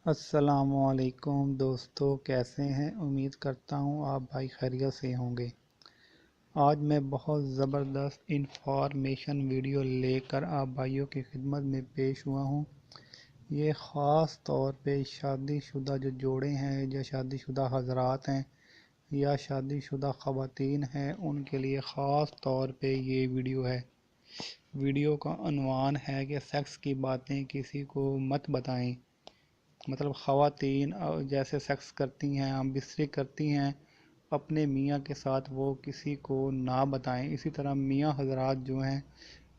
अस्सलामु अलैकुम दोस्तों, कैसे हैं। उम्मीद करता हूँ आप भाई खैरियत से होंगे। आज मैं बहुत ज़बरदस्त इंफॉर्मेशन वीडियो लेकर आप भाइयों की खिदमत में पेश हुआ हूँ। ये ख़ास तौर पे शादीशुदा जो जोड़े हैं या शादीशुदा हज़रात हैं या शादीशुदा ख़वातीन हैं, उनके लिए ख़ास तौर पे ये वीडियो है। वीडियो का उन्वान है कि सेक्स की बातें किसी को मत बताएं। मतलब ख़वातीन जैसे सेक्स करती हैं, हम बिस्तरी करती हैं अपने मियाँ के साथ, वो किसी को ना बताएं। इसी तरह मियाँ हज़रात जो हैं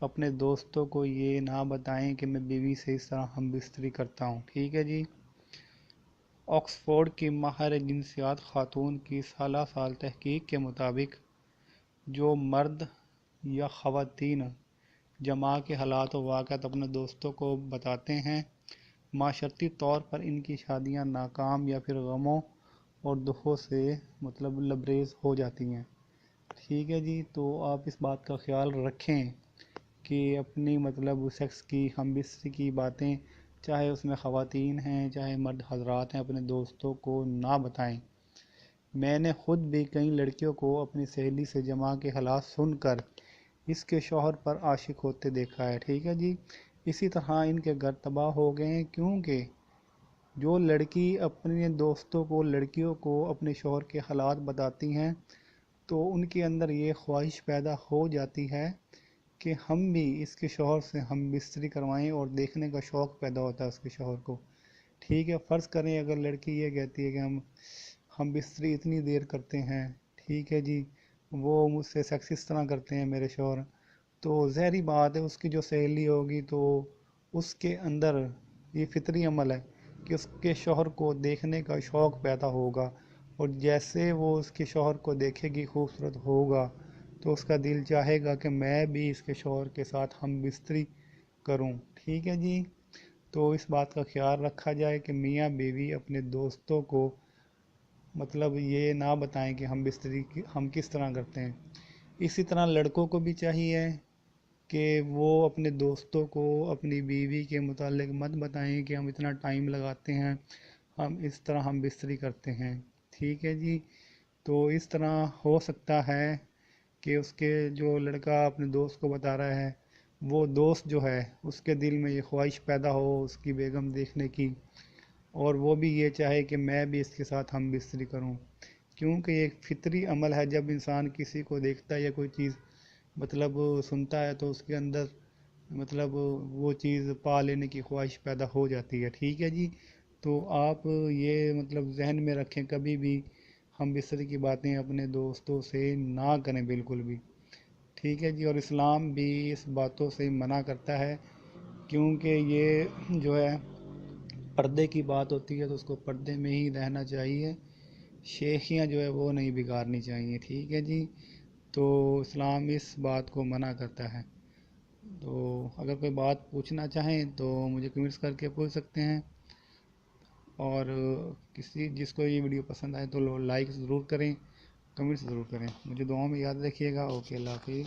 अपने दोस्तों को ये ना बताएं कि मैं बीवी से इस तरह हम बिस्तरी करता हूँ। ठीक है जी। ऑक्सफोर्ड की माहिर जिनसियात खातून की साल तहकीक के मुताबिक जो मर्द या ख़वातीन जमा के हालात व वाक़यात अपने दोस्तों को बताते हैं, माशरती तौर पर इनकी शादियां नाकाम या फिर गमों और दुखों से लबरेज हो जाती हैं। ठीक है जी। तो आप इस बात का ख्याल रखें कि अपनी सेक्स की हम बिस्तरी की बातें, चाहे उसमें ख़वातीन हैं चाहे मर्द हजरात हैं, अपने दोस्तों को ना बताएं। मैंने ख़ुद भी कई लड़कियों को अपनी सहेली से जमा के हालात सुनकर इसके शौहर पर आशिक होते देखा है। ठीक है जी। इसी तरह इनके घर तबाह हो गए हैं, क्योंकि जो लड़की अपने दोस्तों को, लड़कियों को अपने शौहर के हालात बताती हैं तो उनके अंदर ये ख्वाहिश पैदा हो जाती है कि हम भी इसके शौहर से हम बिस्तरी करवाएं, और देखने का शौक़ पैदा होता है उसके शौहर को। ठीक है। फ़र्ज़ करें अगर लड़की ये कहती है कि हम बिस्तरी इतनी देर करते हैं, ठीक है जी, वो मुझसे सेक्स इस तरह करते हैं मेरे शौहर, तो ज़ाहिरी बात है उसकी जो सहेली होगी तो उसके अंदर ये फितरी अमल है कि उसके शौहर को देखने का शौक़ पैदा होगा, और जैसे वो उसके शौहर को देखेगी खूबसूरत होगा तो उसका दिल चाहेगा कि मैं भी इसके शौहर के साथ हम बिस्तरी करूं। ठीक है जी। तो इस बात का ख्याल रखा जाए कि मियाँ बीवी अपने दोस्तों को ये ना बताएं कि हम किस तरह करते हैं। इसी तरह लड़कों को भी चाहिए कि वो अपने दोस्तों को अपनी बीवी के मुतालिक मत बताएं कि हम इतना टाइम लगाते हैं, हम इस तरह हम बिस्तरी करते हैं। ठीक है जी। तो इस तरह हो सकता है कि उसके जो लड़का अपने दोस्त को बता रहा है, वो दोस्त जो है उसके दिल में ये ख्वाहिश पैदा हो उसकी बेगम देखने की, और वो भी ये चाहे कि मैं भी इसके साथ हम बिस्तरी करूं, क्योंकि ये एक फितरी अमल है। जब इंसान किसी को देखता है या कोई चीज़ सुनता है तो उसके अंदर वो चीज़ पा लेने की ख्वाहिश पैदा हो जाती है। ठीक है जी। तो आप ये जहन में रखें, कभी भी हम बिस्तरी की बातें अपने दोस्तों से ना करें, बिल्कुल भी। ठीक है जी। और इस्लाम भी इस बातों से मना करता है, क्योंकि ये जो है पर्दे की बात होती है तो उसको पर्दे में ही रहना चाहिए, शेखियाँ जो है वो नहीं बिगाड़नी चाहिए। ठीक है जी। तो इस्लाम इस बात को मना करता है। तो अगर कोई बात पूछना चाहें तो मुझे कमेंट्स करके पूछ सकते हैं, और किसी जिसको ये वीडियो पसंद आए तो लाइक ज़रूर करें, कमेंट्स ज़रूर करें। मुझे दुआओं में याद रखिएगा। ओके, अल्लाह हाफिज़।